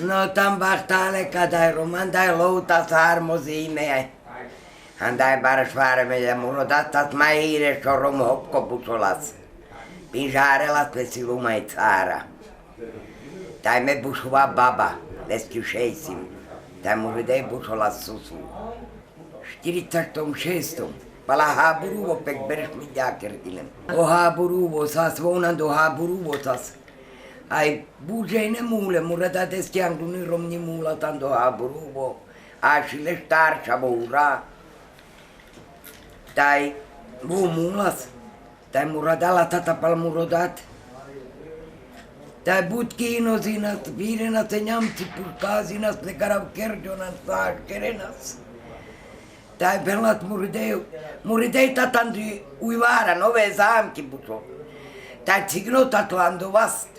No tam vahtale kadai romandai louta sarmosine. Andai barsvarme ja mulla tattat maire sorom hokkopusolas. Pinjaarelas vesi lumait saara. Tai me busua baba, lesky šeisim. Tai mulla dei busolas susu. 46. Pala haaburuvo pek beres midjakertilem. O haaburuvo sas vonan do haaburuvo sas. Ai bugeine muule, murata teskianguni romni muula tanto haaburuvo. Asile starcha voura. Tai bu muulas. Tai muradala tatapal murodat. Tai butkiino sinat, viirenat se jamtsi purkaa sinat, le karav kerjonan saas kerenas. Tai pelat muridei tatanti uivara nove saamki puso. Tai tsigno tatlando vast.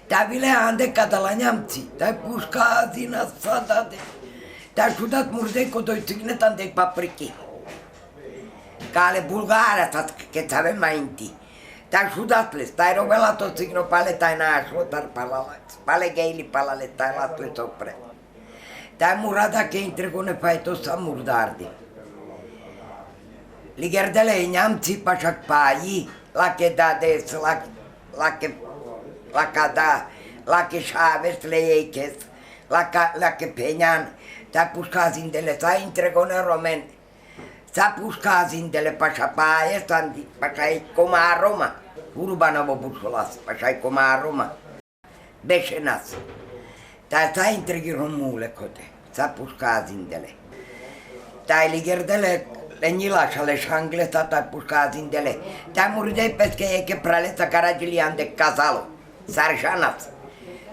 Tai vile ande katala jamtsi, tai puskaa sinat sadate. Tai sudat muridei kotoi tsignetan te papriki. Kale bulgaarasat ketsave mainti. Tai sudatles, tai rovelato signo pale tai naasuotar palalats. Pale geili palalle tai latue sopre. Tai murada che entregone fai tossa murdardi. Li gerdele ignamzi pașak pai, la che da des, la che șaves le eiches, la che peñan, tai puscazin dele, tai entregone romen. Sa puscazin dele pașapaie, standi, pașai coma Roma. Urbanovo busolas, pașai coma Roma. Beșenas. Tai sa intrigi romule cote, sa puscazin dele. Tai li gerdele le nilașa le șangle, sa tai puscazin dele. Tai muridei pesche e che pralesa caragilian de casalo, sarjanas.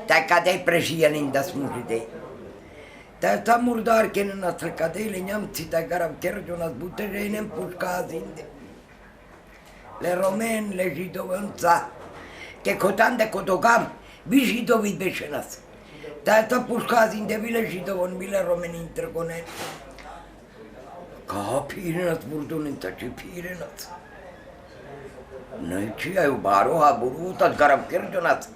Tai cadei preșien indas muridei. Tai sa murdar che non astra cadei le njamci, tai carav kerjonas butejeinem puscazin de. Le romen, le židovanca, che cotande cotogam, vi židovi beșenas. Tai ta puscazin de vile židovon, vile romen intergonen. Ca pirenas burdunin, ta ce pirenas. Noi ce ai baru haburu, ta garav kerjonas.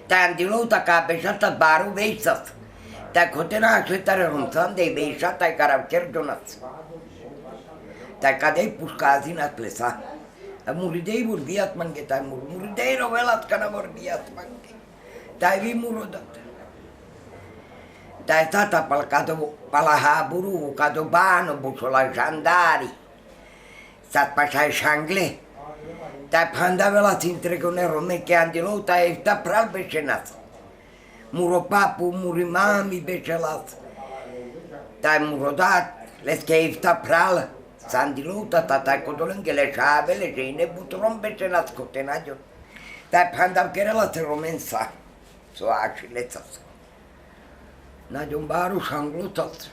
Tai andilou ta ca beșat ta baru veisas. Tai cotena așetare rumțan de veisat, tai garav kerjonas. Tai cadei puscazin atlesa. Muridei vorbiat mange, tai muridei rovelat kana vorbiat mange. Tai vi murodat. Tai tata pala haaburu, kado bano busola jandari. Sat pașai șangle. Tai pandavelat întregone rome che andilou, tai efta pral beșenas. Muro papu, muri mami beșelas. Tai murodat, les che efta pral. Sandilou tata codolengele șavele, jeine butron beșenas cotenagion. Tai pandav kerelat romensa. So acilețas. Nagion baru șanglutat.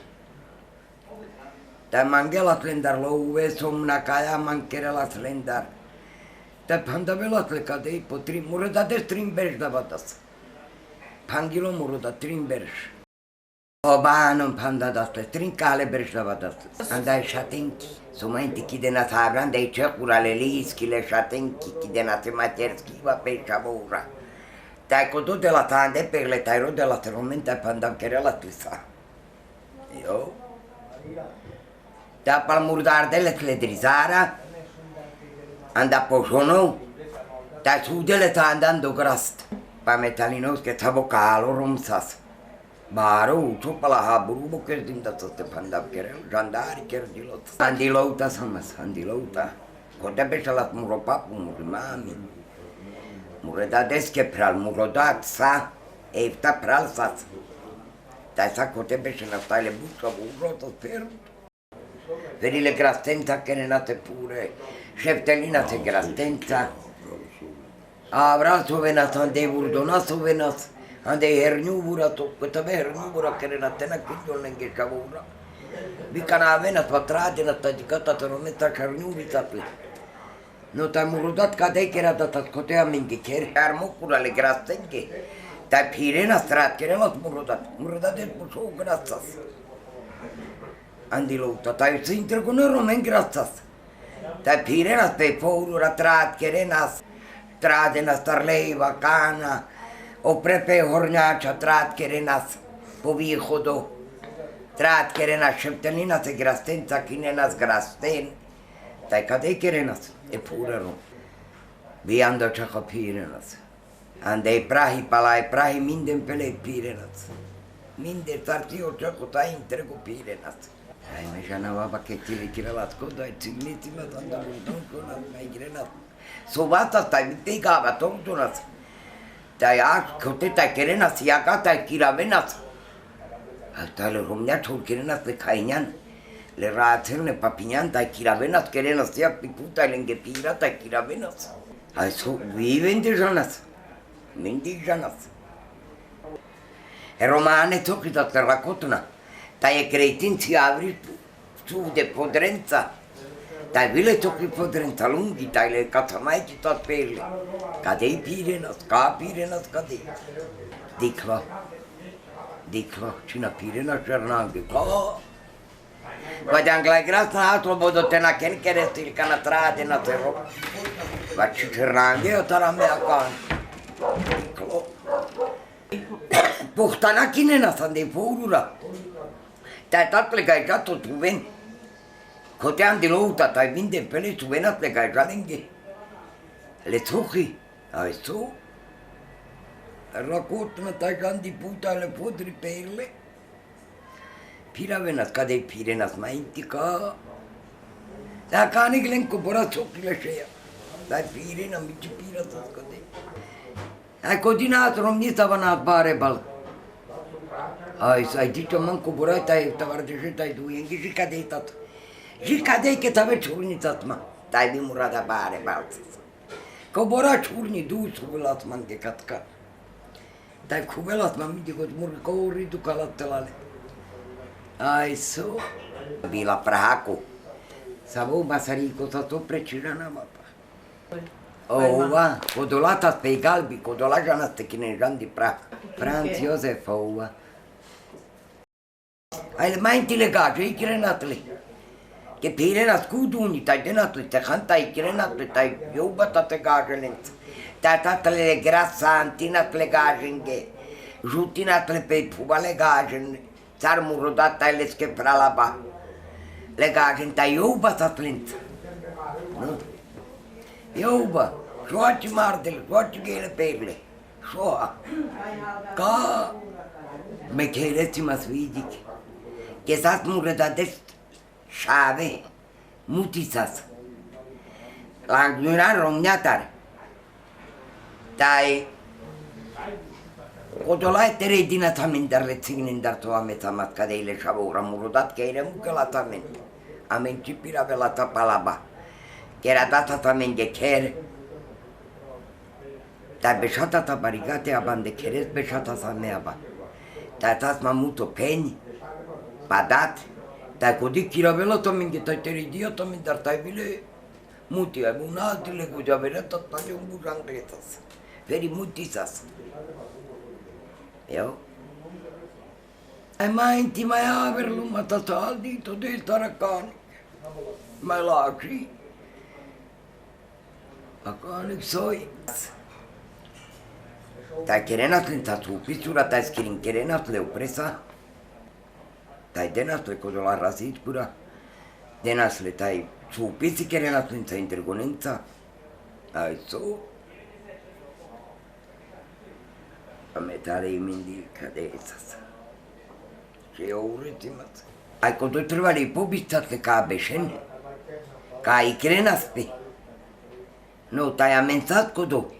Tai mangelat lendar louve somna caia mankerelat lendar. Tai pandavelat le cadei potrim, murodades trimberș davatas. Pangilo murodat trimberș. Obanon pandadasle, trincale berș davatas. Andai șatenchi. Sumainti kidena sabran de cekura liiskile șatenchi kidena se materski va pe șavoura. Tai coto de la tande per le tairo de la teromenta pandav kerela tlisa. Io. Da pal murdar de le tledrizara. Anda poșonou. Tai sudele ta andando grast. Pa metalinos che tavo calo rumsas. Baru, pala haaburu kerdim da te pandav kerel, jandari kerdilot. Andilouta samas, andilouta. Kote beșalat muropapu, murimami. Muredades che pral, murodat sa, efta pral sas. Tai sa kote beșalat, tai le busa urotot per. Verile grastența kenenate pure, șeftelina se grastența. Avra sovenas, ande urdonas sovenas. Ande hernjuvura to, kutave hernjuvura kerenatena kidolenge šavura. Vikana avenas vatratinat tajikata teroneta hernjuvisatle. No tai murodat kadei keradatas kotea mingi ker. Armokura le grastenge. Tai pirenas trat kerelas murodat es puso grasas. Andilouta, tai se intergone romen grasas. Tai pirenas pe fourura trat kerenas. Tradenas tarleiva, cana. Opre pe hornjača, trat kerenas, po východu. Trat kerenas, šeptelina se grastenca, kinenas grasten. Tai kadei kerenas, e purero. Viando čaka pirenas. Andei prahi palai, prahi minden pele pirenas. Minden tartio čako ta intrego pirenas. Ai me janava pakettili kirelat kodai, tsignitimat andaludon konat, mai kirenat. Sovata tai mitei kaava tontunas. Tai kote tai kerenas, jaka tai kiravenas. Tai le romnea chol kerenas le kainyan. Le rațel ne papinian tai kiravenas kerenas ya picuta le ngepira tai kiravenas. Ai so viven de janas. Mindi janas. E romane tocita terracotuna. Tai cretinci avri su de podrența. Tai vile toki podrența lunghi, tai le catamaici tot pele. Cadei pirenas, ca pirenas cadei. Dicla, cina pirenas cernanghi, ca. Guardiam la grasa altro modo tena ken keresti il canatrade na terro. Vacci cernanghi o tara mea can. Diclo. Puhtana kinena sandei purura. Tai tatle gai gato tu ven. Coteam de louta, tai vinde pele tu venat le gai jalenghe. Le truchi, ai su. Raccontano tai gandi puta le podri perle. Pira venat cadei pirenas mai intica. Da cane glen cobora ciocchi le scea. Dai pirena mici pira tot cadei. Ai codinato non mi stavano a fare bal. Ai sai dito manco borai tai tavardeje tai du yengi ji cadei tot. Ji cadei che tave churni tot ma. Tai di murada bare bal. Cobora churni du sulat man che catka. Tai cubelat ma mi dico mur corri tu calattelale. Ai so. Bila prahaku. Savo masarico stato precirana mapa. Ova, codolata pe galbi, codolaja na stekine jandi prah. Franz Josef ova. Ai mai intilegaje ikirenatli. Che pirena scuduni, tai denatli, te canta ikirenatli, tai yoba tate gajelent. Tai tatele grassanti natle gajenge. Jutinatle pe pubale gajen. Țarmul rodat tai le schepra la ba. Le gajen tai yoba tatlint. Nu? Yoba, joaci mardele, joaci ghele perle. Șoa. Ca me cheleți mă svidic. Che sat muredadest șave. Mutițas. La îngluran romneatar. Tai Codolai terei din atamen dar le țignin dar to ametamat cadeile șavora murodat che era mucă la tamen. Amen cipira pe la tapalaba. Che era data tamen de cher. Tai beșata ta barigate aban de cheres beșata sa meaba. Tai tas mamuto peni. Padat. Tai codi chiravela tamen de tai teridia tamen dar tai bile. Muti ai bunatile cu javere tot tai un bujan retas. Veri mutisas. Eu? Ai mai inti mai averlu ma tataldi to del taracani. Mai laci. Acanic soi. Tai kerenat linta tu pisura tai skirin kerenat le opresa. Tai denat le codola razit pura. Denas le tai tu pisi kerenat linta intergonența. Ai so. A metare mindi cadezas. Ce eu uritimat. Ai codo trebali pobistat le ca beșene. Ca ai krenas pe. No, tai amenzat codo.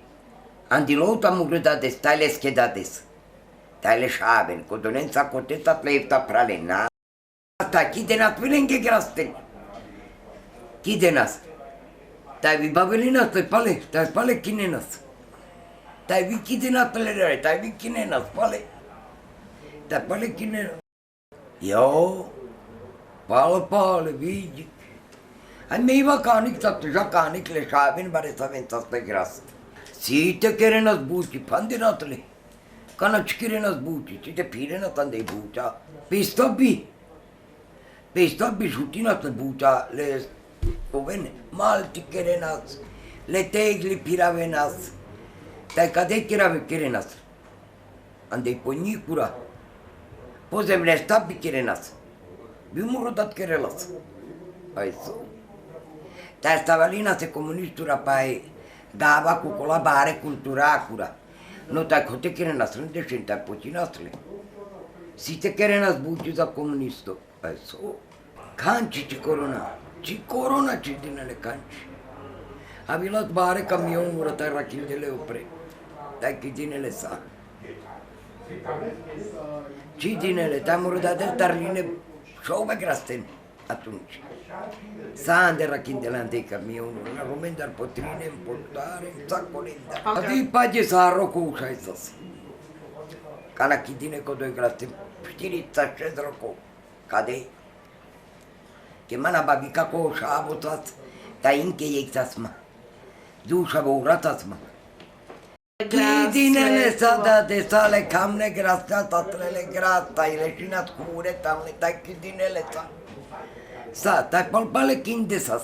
Andilouta mugredades, tai le schedades. Tai le șaven, codonența coteta pleifta pralena. Tai chidenat vilenge grasten. Chidenas. Tai vi bavelinas le pale, tai pale kinenas. Tai vi chidenat le tai vi kinenas pale. Tai pale kinenas. Eu, pale, vidi. Ai mei vacanic, tatto jacanic le șaven bare saventas pe grast. Site kerenas buci, pandinatele. Canaci kerenas buci, site pirenat andei bucia. Pistobi. Pistobi jutinat le bucia, le ovene. Malti kerenas, le tegli piravenas. Tai cadei kerenas. andei ponicura. Pozemne stabi kirenas. Vi murodat kirelas. Ai so. Tästä välina se kommunistura pai dava cu colabare culturacura. No tai kote kirenas rende shinta pocinasle. Si te kirenas buci za komunisto. Ai so. Kanchi ci corona ci dinele kanchi. Avilat bare camion murata rachindele opre. Dai chi dinele sa. Ci dinele tamurudate tarline șove grasten atunci. Sande rachindele camion, una romendar potrine în portare, în sacolenda. Adi page sa rocu șaisas. Cana chi dine co doi grasten, știrița șez rocu. Cadei. Che mana babica co șabotat, da inche exasma. Dușa bouratasma. Chidinele sa de sale camne grastea, tatlele grasta, ile șinat cu ureta, le tai chidinele sa. Sa, tai palpale kindesas.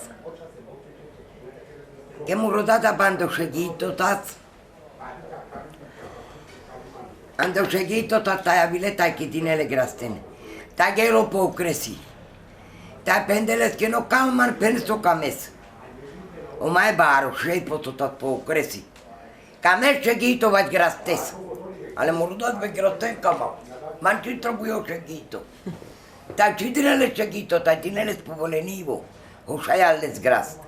Che murodata bando șegito tas. Ando șegito tas tai avile tai chidinele grasten. Tai gelo po cresi. Tai pendeles che no calman penso cames. O mai baro, șei pototat po cresi. Cames șegito vai grastes. Ale murodat vai grasten cama. Man ci trebuie șegito. Tai cidinele șegito, tai tinele spovolenivo. O șai ales grast.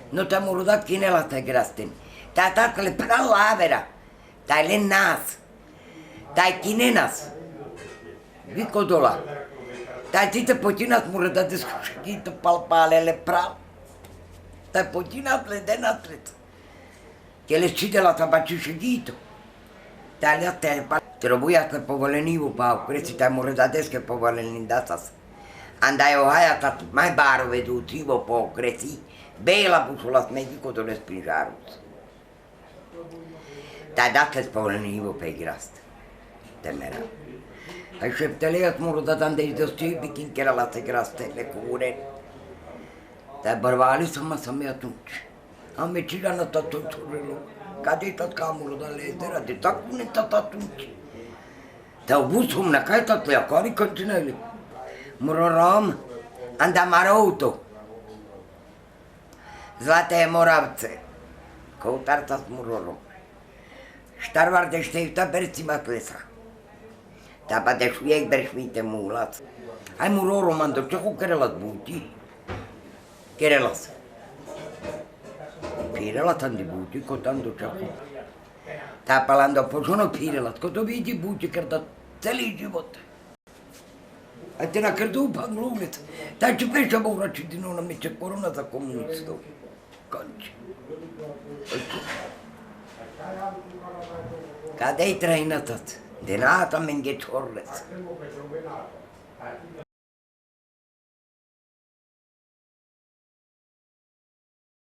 No tai murodat kinela tai grasten. Tai tatale pra lavera. Tai le nas. Tai kinenas. Vico dola. Tai tite pocinat murodates cu șegito palpalele pra. Tai pocinat le denatlet. Che le cide la tabaci șegito. Tai le te trebuia să povolenivo pa, crezi tai murodates che povolenindatas. Andai o haia tat mai baro vedutivo po crezi. Bela busulas medico do les pinjarus. Tai dates povolenivo pe grast. Temera. Ai șepteleat murodat andei de stibi kin che era la te grastele cure. Tai bărvali să mă să-mi atunci. Am mecirea na tatuturelu. Cadei tot camul de letera de tacune tot atunci. Te-au busum na kai tot le acori continele. Muroram andam arauto. Zlate moravce. Căutartas murorom. Ștarvar de șteivta berțimat lesa. Tapa de șuiec berșmite mulat. Ai murorom ando ce cu kerelat buti. Kerelas. Pirelat andi buti cotando ceacu. Tapa lando posono pirelat. Coto vidi buti kerdat celi život. A te na krdu panglumet. Ta ci peša bourači din ona meče korona za komunistov. Kanči. Cadei trainatat. De nata menge čorles.